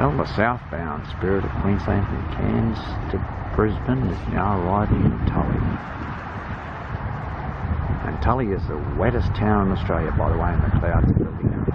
Well, the southbound Spirit of Queensland from Cairns to Brisbane is now arriving in Tully. And Tully is the wettest town in Australia, by the way, and the clouds are building up.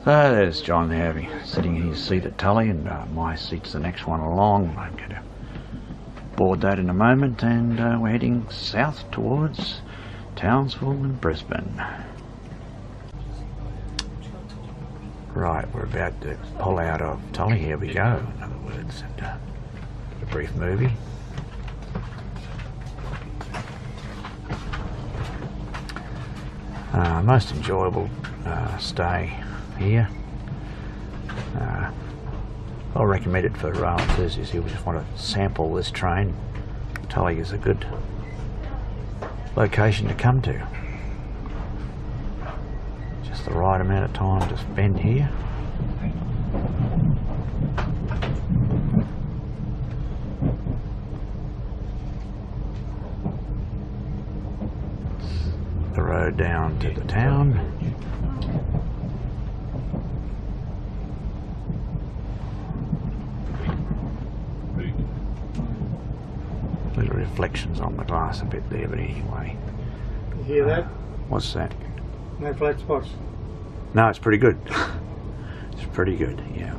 So there's John Harvey sitting in his seat at Tully, and my seat's the next one along. I'm going to board that in a moment, and we're heading south towards Townsville and Brisbane. Right, we're about to pull out of Tully. Here we go, in other words, and a brief movie. Most enjoyable stay here. I'll recommend it for enthusiasts who just want to sample this train. Tully is a good location to come to. Just the right amount of time to spend here. The road down to the town. Little reflections on the glass a bit there, but anyway. You hear that? What's that? No flat spots. No, it's pretty good. It's pretty good, yeah.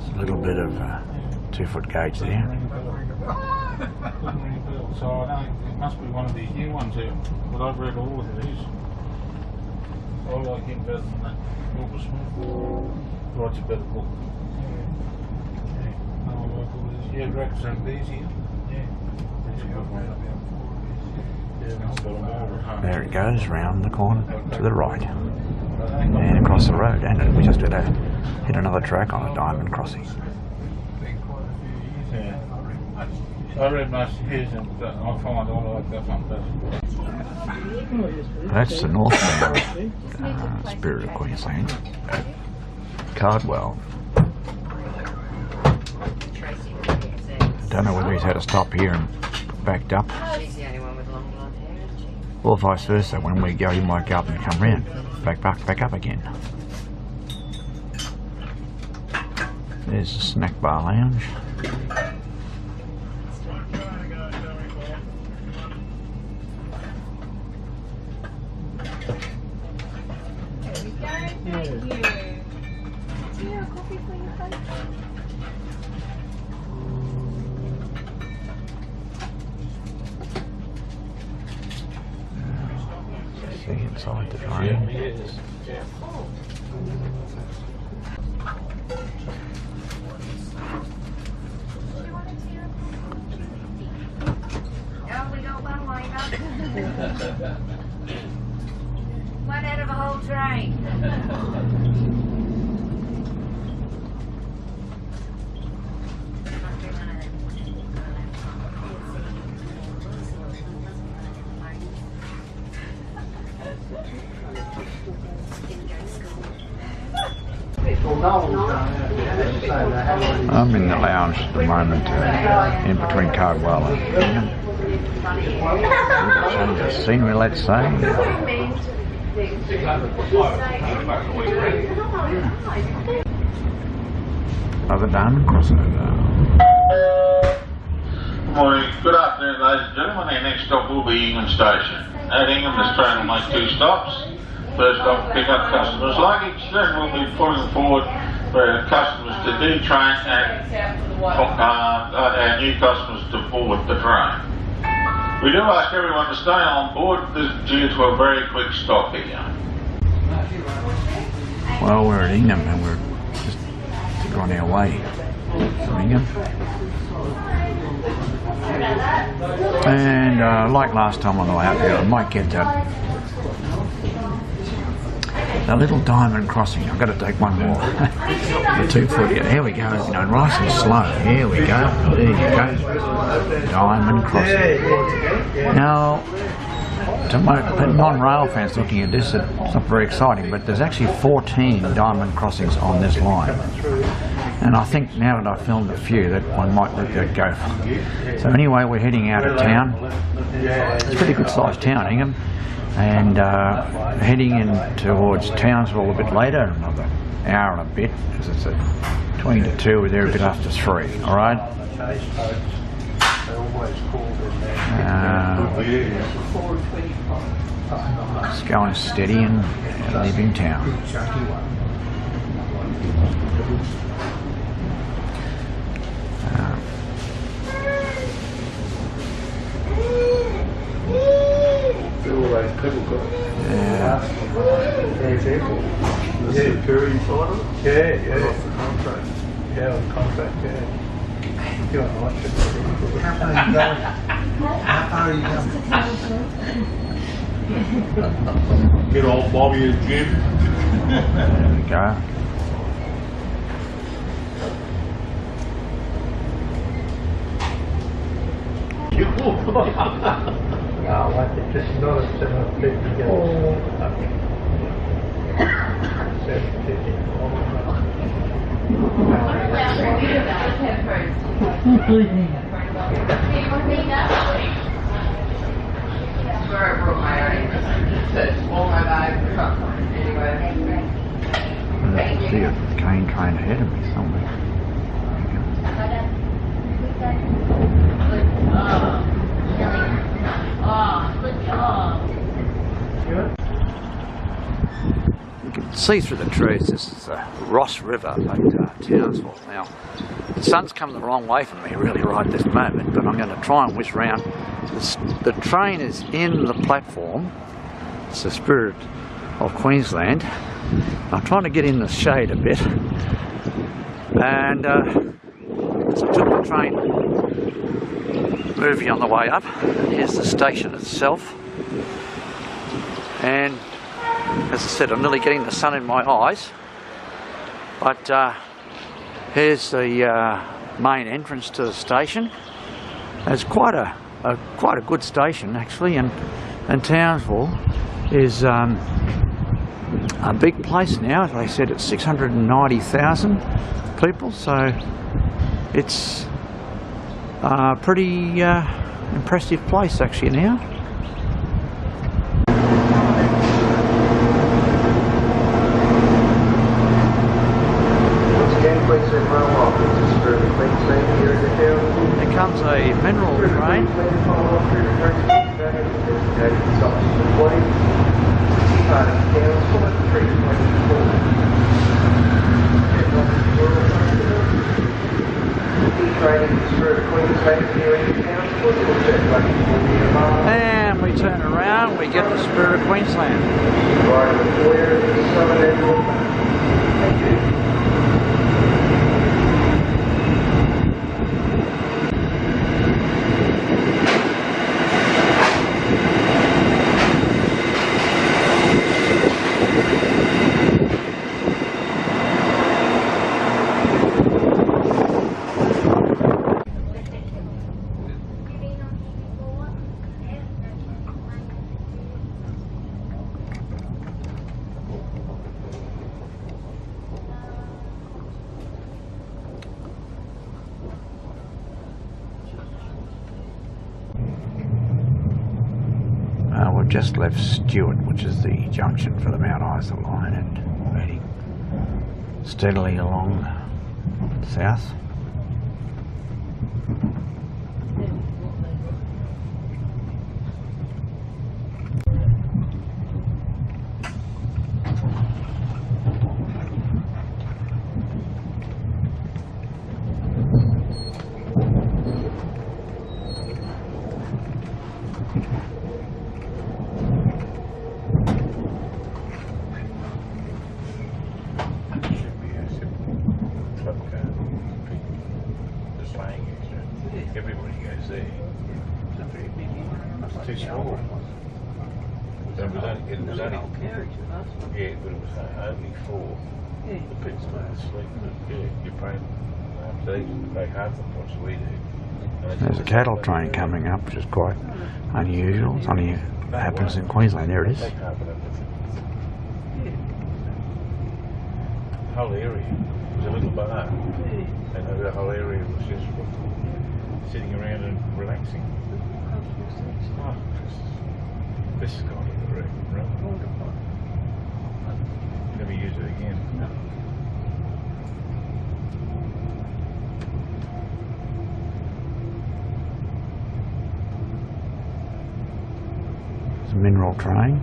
A little bit of 2-foot gauge there. So I don't, it must be one of these new ones here, but I've read all of these. I like him better than that Brisbane. Writes a better book. Yeah. No, I like all these. Yeah, Rex and these here. Yeah. That's a good one. Yeah, I've got them all at home. There it goes, round the corner to the right. And across the road, and we just hit another track on a diamond crossing. Yeah. I read most of his, and I find I like that one better. That's the northbound Spirit of Queensland at Cardwell. Don't know whether he's had to stop here and backed up, or vice versa. When we go, he might go up and come round, back up again. There's the snack bar lounge. Thank you. Do you have a coffee for your face? See inside the train. Oh, we got one way up. One out of a whole train. I'm in the lounge at the moment, in between Cardwell and change of scenery, let's say. Another diamond crossing it now. Morning. Good afternoon, ladies and gentlemen. Our next stop will be Ingham Station. At Ingham, this train will make 2 stops. First stop, pick up customers' luggage. Then we'll be putting forward for our customers to detrain and our new customers to board the train. We do ask everyone to stay on board due to a very quick stop here. Well, we're at Ingham and we're just on our way from Ingham. And like last time on the way up here, I might get that little diamond crossing. I've got to take one more. The 2-footer. Here we go. You know, nice and slow. Here we go. There you go. Diamond crossing. Now, to non-rail fans looking at this, it's not very exciting, but there's actually 14 diamond crossings on this line. And I think now that I've filmed a few, that one might let that go. So anyway, we're heading out of town. It's a pretty good sized town, Ingham. And heading in towards Townsville a bit later, another hour and a bit, because it's at 20 to 2, we're there a bit after 3, alright? Just going steady and leaving town. Yeah. Security sort of? Yeah. Off the contract. Yeah, on the contract, yeah. You don't like it. How far are you going? How far are you going? Get old Bobby and Jim. There we go. No, like it just not at 750 goes. 750. Where I broke my arm. All my bags were truck anyway. I see a cane train ahead of me somewhere. Good job. You can see through the trees. This is the Ross River at Townsville. Now, the sun's coming the wrong way for me really right this moment, but I'm going to try and whiz round. The train is in the platform. It's the Spirit of Queensland. I'm trying to get in the shade a bit, and so I took the train movie on the way up. Here's the station itself, and as I said, I'm nearly getting the sun in my eyes, but here's the main entrance to the station. It's quite a good station actually, and Townsville is a big place now. As I said, it's 690,000 people, so it's a pretty impressive place actually now. Queensland Rail Office is for Queensland here in the town. There comes a mineral train. And we turn around, we get the Spirit of Queensland. Thank you. We've just left Stewart, which is the junction for the Mount Isa line, and heading steadily along south. house there. It's a very big inn. It's too small. It was only, carriage with us. yeah, but it was only for Yeah. the people that are asleep. Yeah, you're paying they pay half the price we do. And There's a cattle train coming up, which is quite unusual. It only happens in Queensland. There it is. Take half of it. The whole area was a little bar, and the whole area was just sitting around and relaxing. Oh, this has gone to the wreck, right? Never use it again. No. It's a mineral train.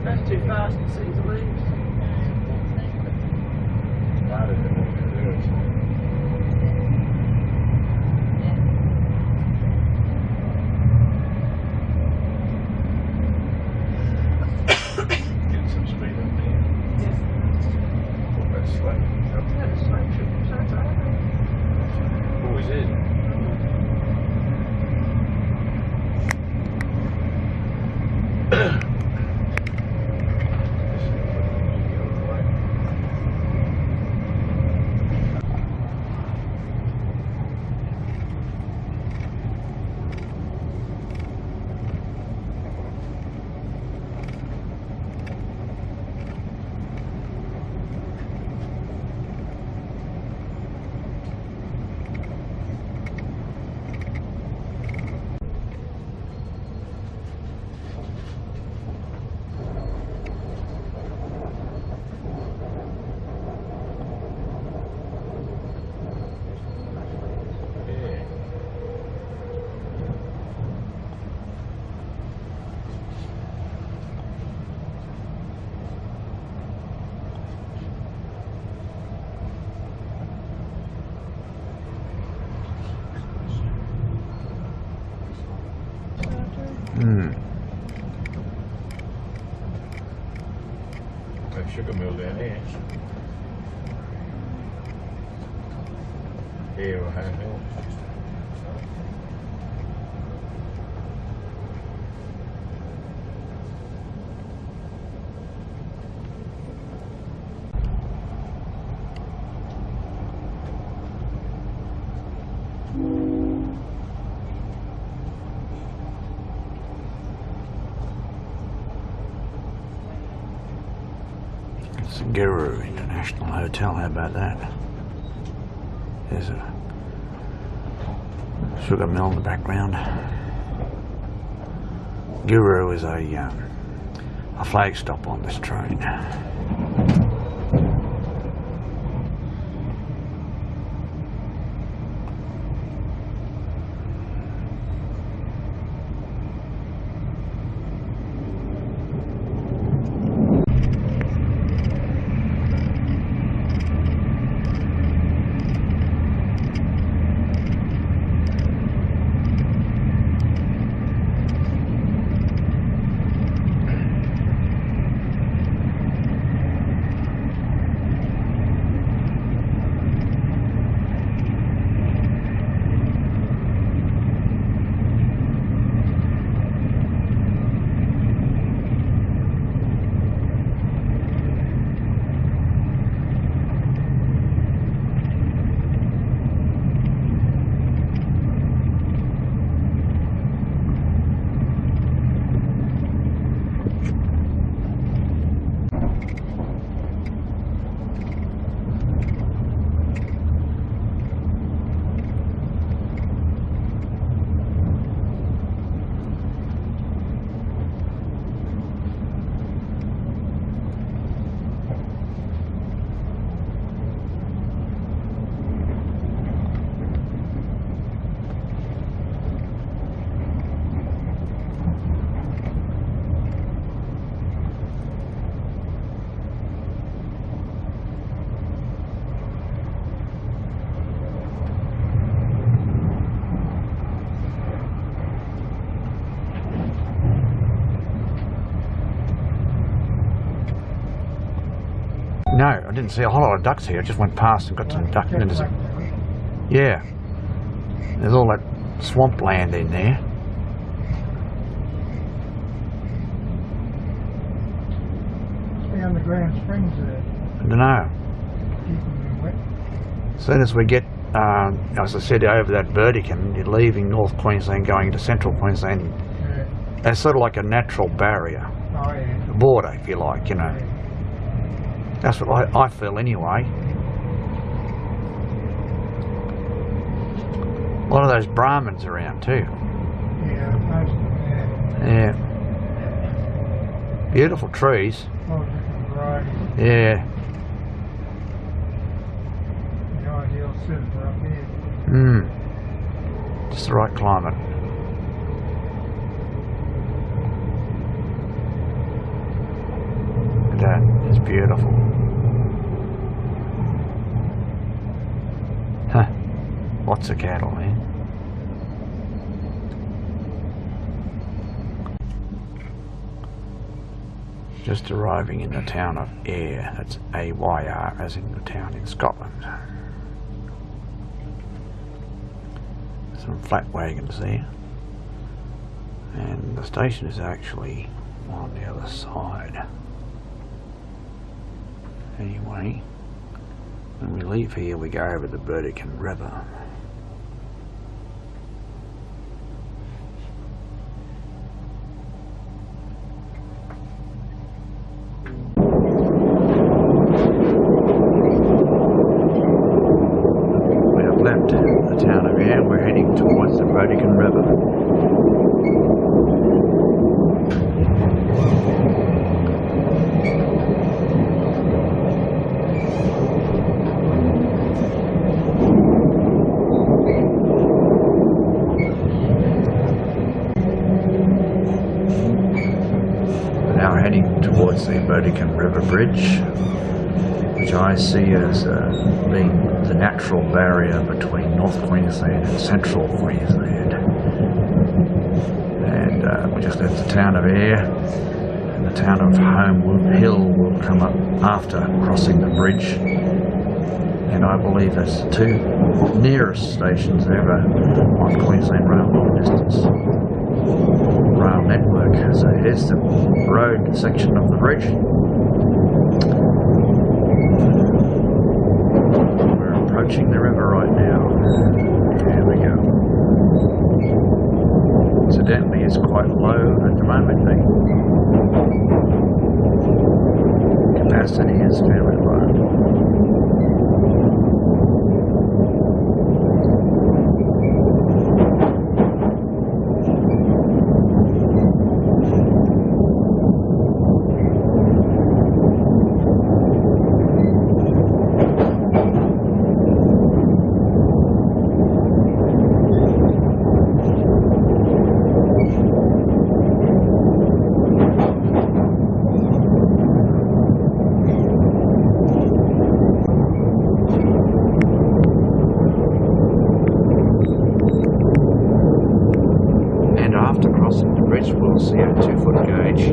That's too fast to see the leaves. Getting some speed up there. Yeah. What about slack? Yeah, the slate should be so tight. Always is. A sugar mill down here. Here or Ham Hill. It's the Guru International Hotel. How about that? There's a sugar mill in the background. Guru is a flag stop on this train. didn't see a whole lot of ducks here. I just went past and got some duck. And then yeah, there's all that swamp land in there. The underground springs there. I don't know. Keeping them wet. As soon as we get, as I said, over that Burdekin, you're leaving North Queensland going into Central Queensland. Yeah. It's sort of like a natural barrier, Oh yeah. a border, if you like, you know. Yeah. That's what I feel anyway. A lot of those Brahmins around too. Yeah, most of them, Yeah. Beautiful trees. yeah. All different varieties. Yeah. The ideal cinema up here. Just the right climate. That is beautiful. Huh. Lots of cattle, eh? Just arriving in the town of Ayr. That's A-Y-R, as in the town in Scotland. Some flat wagons there. And the station is actually on the other side. Anyway, when we leave here, we go over the Burdekin River. We have left the town of Ayr. We're heading towards the Burdekin River. Now heading towards the Burdekin River Bridge, which I see as being the natural barrier between North Queensland and Central Queensland. And we just left the town of Ayr, and the town of Homewood Hill will come up after crossing the bridge. And I believe that's the two nearest stations ever on Queensland Rail long distance rail network. So here's the road section of the bridge. We're approaching the river right now. Here we go. Incidentally, it's quite low at the moment. The capacity is fairly low. We'll see a 2-foot gauge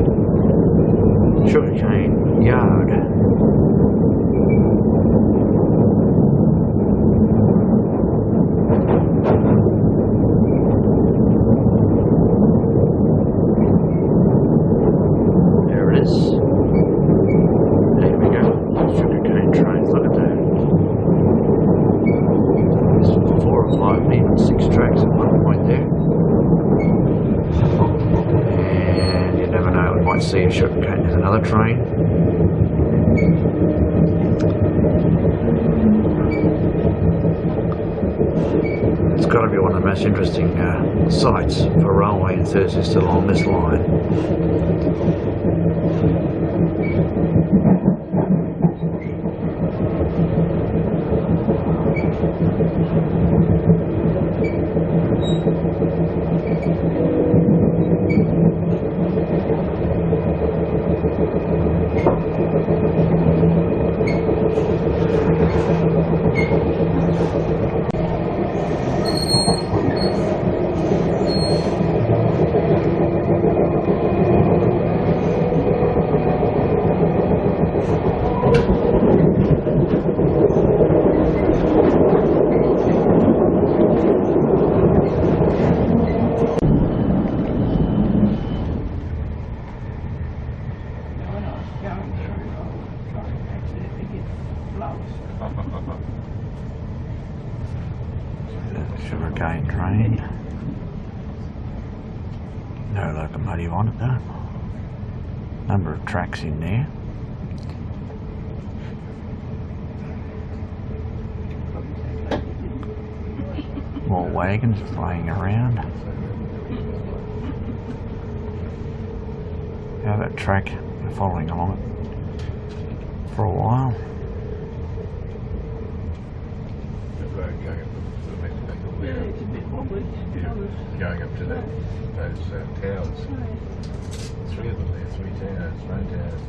sugarcane yard. There it is. There we go. Sugarcane trains. Look at that. There's 4 or 5, even 6 tracks at one point there. And you never know, we might see a sugarcane. There's another train. It's got to be one of the most interesting sites for railway enthusiasts along this line. sugarcane train. No locomotive on it though. Number of tracks in there. More wagons flying around. Now that track, we're following along it for a while. Going up to those towers. 3 of them there, 3 towers, main towers.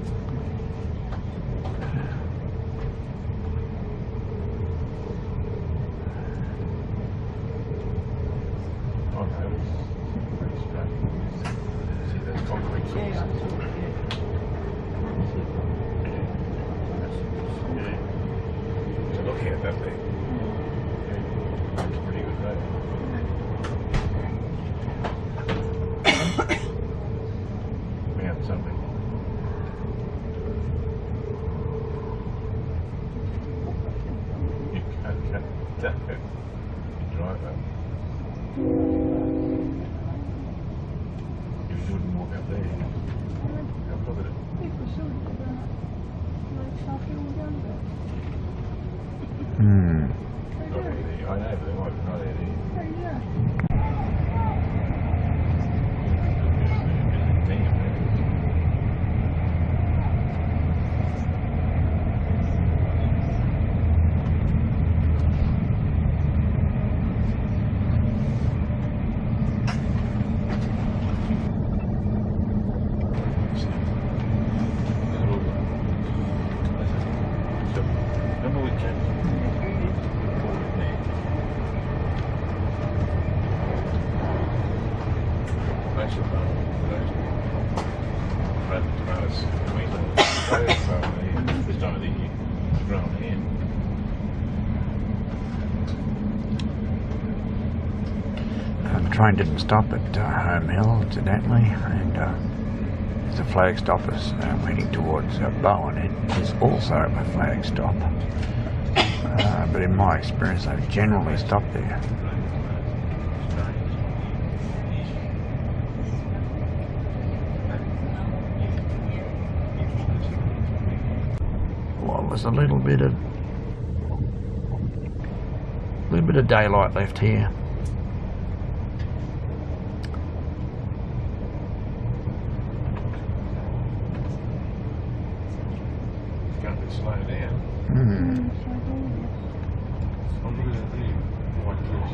Oh no, it's straight. See those concrete sources? Yeah. So looking at that there. It's pretty good road. We have something. You can't cut that. You drive up. You wouldn't walk up there. How covered it? I know, but they might not there. Remember we came Queensland. This time of the year, it's growing here. The train didn't stop at Home Hill, incidentally, and there's a flag stop heading towards Bowen. It is also a flag stop, but in my experience, they generally stop there. Well, there's a little bit of daylight left here. Slow down. Mm. Oh, look at that there. White dress.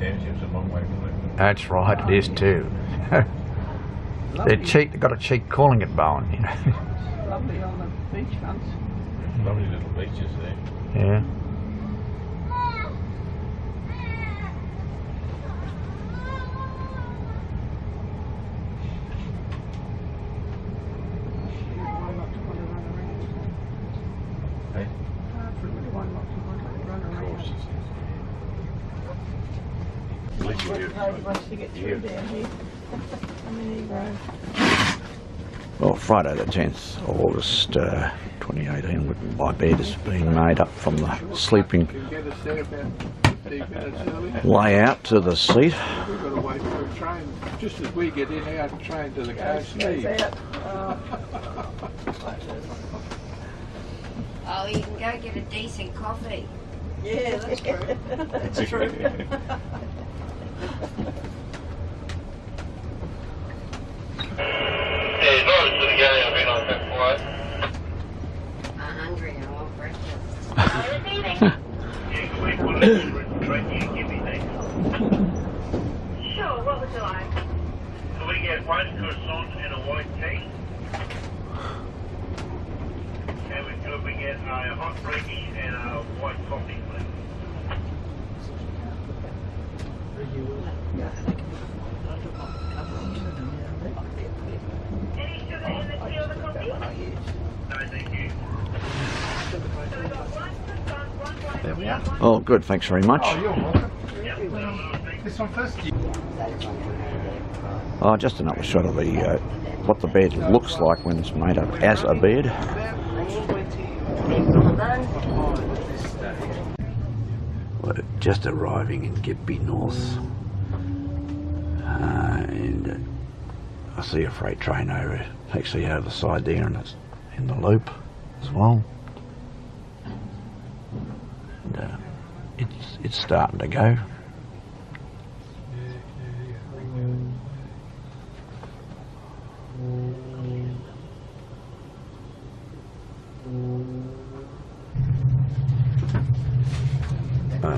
Township's a long way from it. That's right, it is too. They've got a cheek calling it Bowen, you know. Lovely on the beach fronts. Lovely little beaches there. Yeah. Hey? Once you get through down here. Well, Friday the 10th of August 2018, my bed is being made up from the sleeping Can get us there about 15 minutes early. layout to the seat. We've got to wait for a train. Just as we get in, our train to the coast leaves. Oh, you can go get a decent coffee. Yeah, that's true. That's true. Yeah, not to the galley, I've been on that flight. I'm hungry, I want breakfast. Yeah, can we put it in the drink you give me next? Sure, what would you like? Can we get one croissant and a white tea? And could we get a hot brekkie and a white coffee, please? Any sugar in the tea or the coffee? No, thank you. So we got one croissant, one white There we tea, are. one Oh, good, thanks very much. Oh, you're welcome. This one first? Oh, just another shot of the what the bed looks like when it's made up as a bed. We're just arriving in Gympie North, and I see a freight train over, actually over the side there, and it's in the loop as well. And it's starting to go.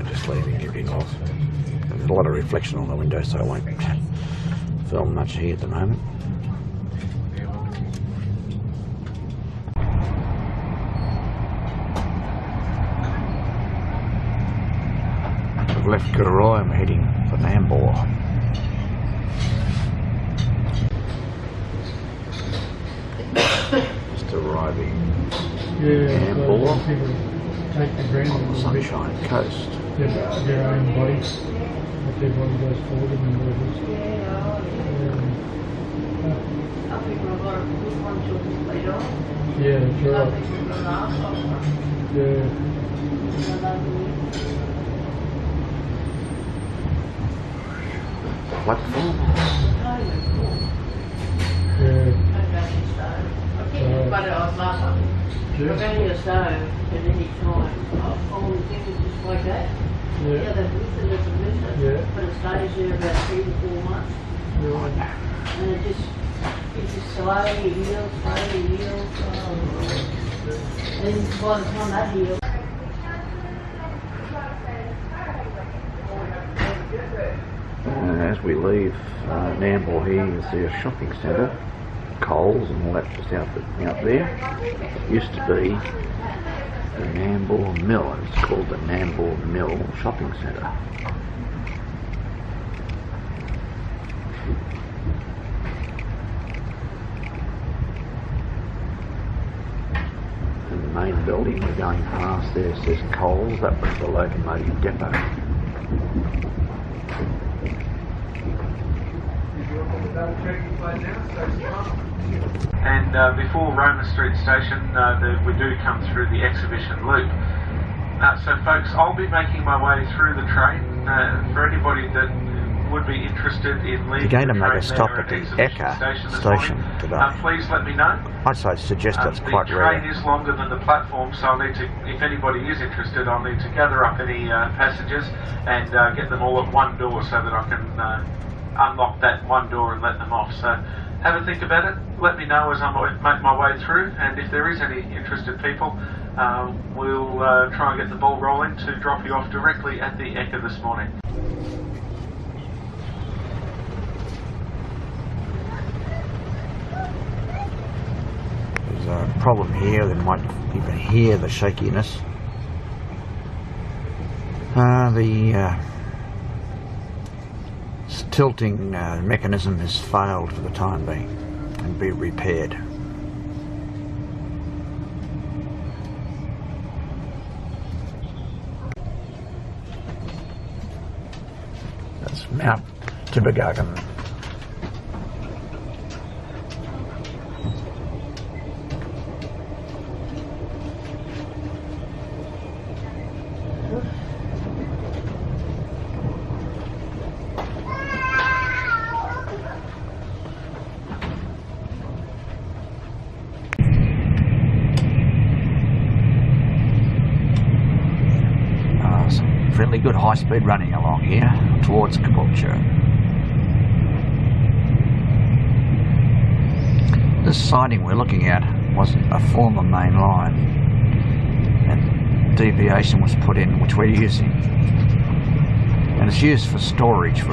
Just leaving Gympie North. There's a lot of reflection on the window, so I won't film much here at the moment. I've left Coyle and I'm heading for Onboard. Just arriving in Onboard. Take the ground On the Sunshine Coast. their own body. If their body goes forward and reverse. I think we've got a good one to lead on. Yeah, that's I right. think we've got an arsehole. Yeah. Platform. Yeah. But I was last time. We're Yes. going to stone at any time. All the things just like that. Yeah, Yeah. they've lifted it and lifted Yeah. it. But it stays there about 3 to 4 months. Yeah. And it just slowly heals, slowly heals. And then by the time that heals, As we leave Onboard here, you'll see a shopping centre, Coles and all that just out there. It used to be the Onboard Mill, and it's called the Onboard Mill Shopping Centre. And the main building we're going past there says Coles, that was the locomotive depot. And before Roma Street Station, we do come through the exhibition loop. So folks, I'll be making my way through the train. For anybody that would be interested in leaving You're going to the make train a stop there at the Exhibition Eka this station morning, today. please let me know. I'd suggest that's quite The train rare. is longer than the platform, so I'll need to, if anybody is interested, I'll need to gather up any passengers and get them all at one door so that I can unlock that one door and let them off. So have a think about it. Let me know as I make my way through, and if there is any interested people, we'll try and get the ball rolling to drop you off directly at the Eka this morning. There's a problem here, they might even hear the shakiness. The tilting mechanism has failed for the time being and be repaired. That's That's Mount Tibbergagan. Fairly good high-speed running along here towards Caboolture. This siding we're looking at was a former main line, and deviation was put in, which we're using, and it's used for storage for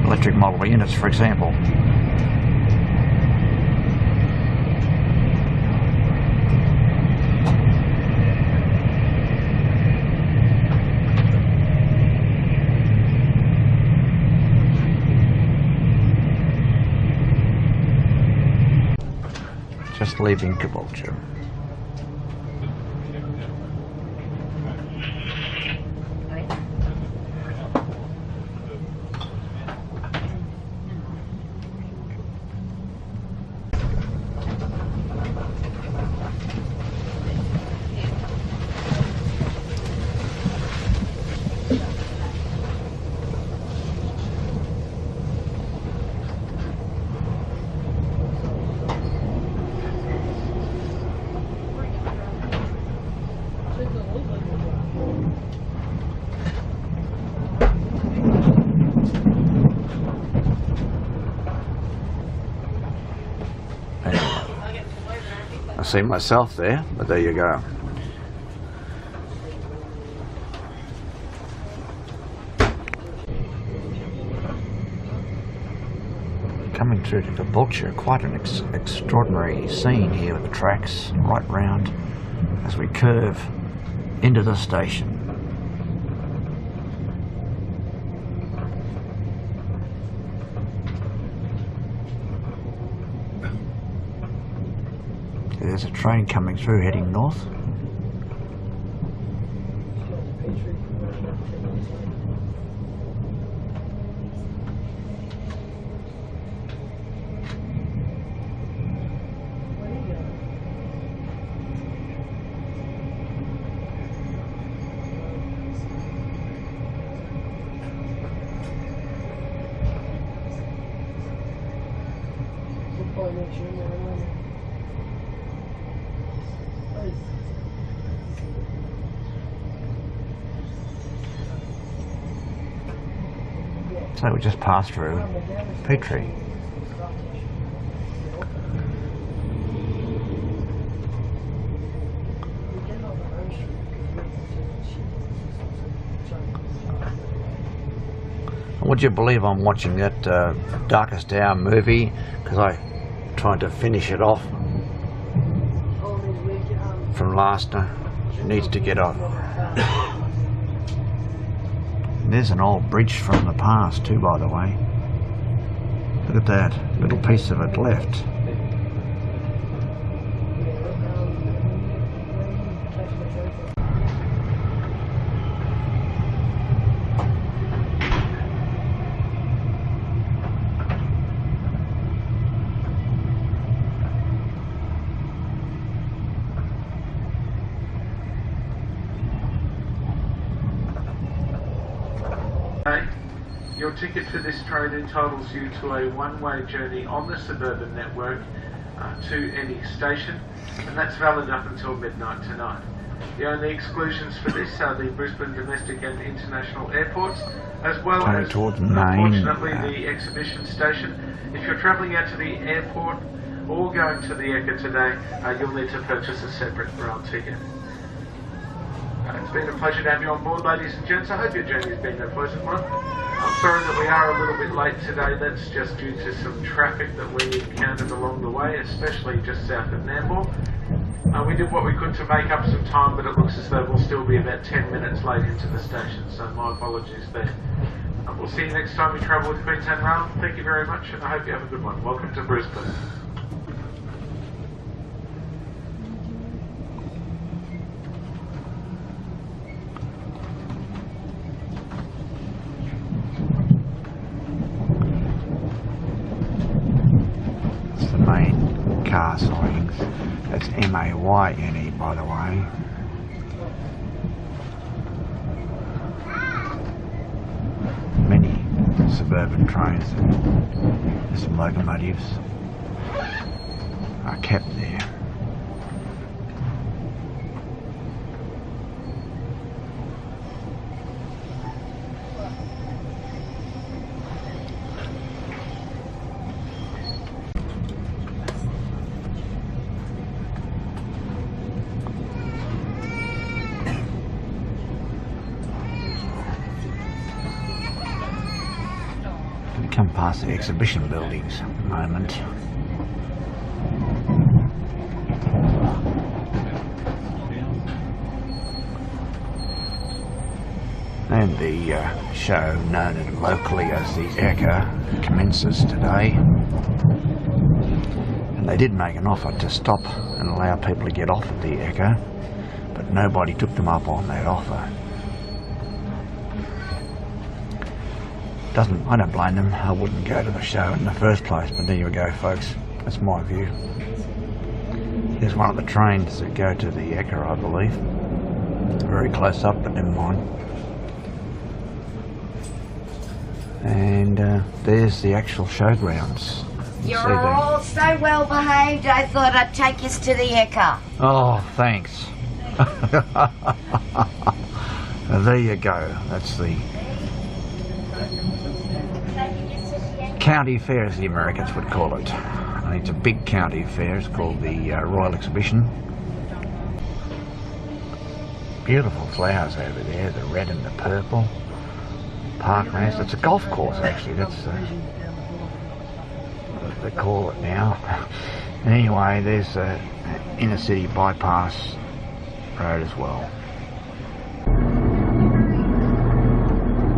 electric model units, for example. Just leaving Caboolture. I see myself there, but there you go. Coming through to Caboolture, quite an extraordinary scene here with the tracks right round as we curve into the station. There's a train coming through heading north. So we just passed through Petrie. Would you believe I'm watching that Darkest Hour movie because I tried to finish it off from last night. It needs to get off. There's an old bridge from the past too, by the way. Look at that little piece of it left. Your ticket for this train entitles you to a one-way journey on the suburban network to any station, and that's valid up until midnight tonight. The only exclusions for this are the Brisbane domestic and international airports, as well as, unfortunately, the exhibition station. If you're travelling out to the airport or going to the Ekka today, you'll need to purchase a separate rail ticket. It's been a pleasure to have you on board, ladies and gents. I hope your journey has been a pleasant one. I'm sorry that we are a little bit late today. That's just due to some traffic that we encountered along the way, especially just south of Nambour. We did what we could to make up some time, but it looks as though we'll still be about 10 minutes late into the station, so my apologies there. We'll see you next time we travel with Queensland Rail. Thank you very much, and I hope you have a good one. Welcome to Brisbane. That's M-A-Y-N-E, by the way. Many suburban trains and some locomotives are kept there. Come past the exhibition buildings at the moment. And the show known locally as the Ekka commences today. And they did make an offer to stop and allow people to get off at the Ekka, but nobody took them up on that offer. I don't blame them. I wouldn't go to the show in the first place, but there you go, folks. That's my view. Here's one of the trains that go to the Ekka, I believe. Very close up, but never mind. And there's the actual showgrounds. You're all so well behaved, I thought I'd take us to the Ekka. Oh, thanks. There you go. That's the county fair, as the Americans would call it. And it's a big county fair. It's called the Royal Exhibition. Beautiful flowers over there, the red and the purple. Parklands. It's a golf course, actually. That's what they call it now. Anyway, there's a inner city bypass road as well.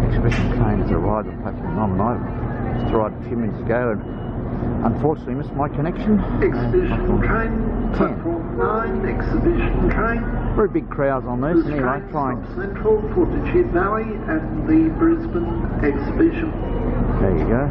Exhibition train has arrived at platform 9. I arrived a few minutes ago and unfortunately missed my connection. Exhibition train, platform 9, exhibition train. Very big crowds on this. This Anyway, train trying. from Central, Fortitude Valley and the Brisbane exhibition. There you go.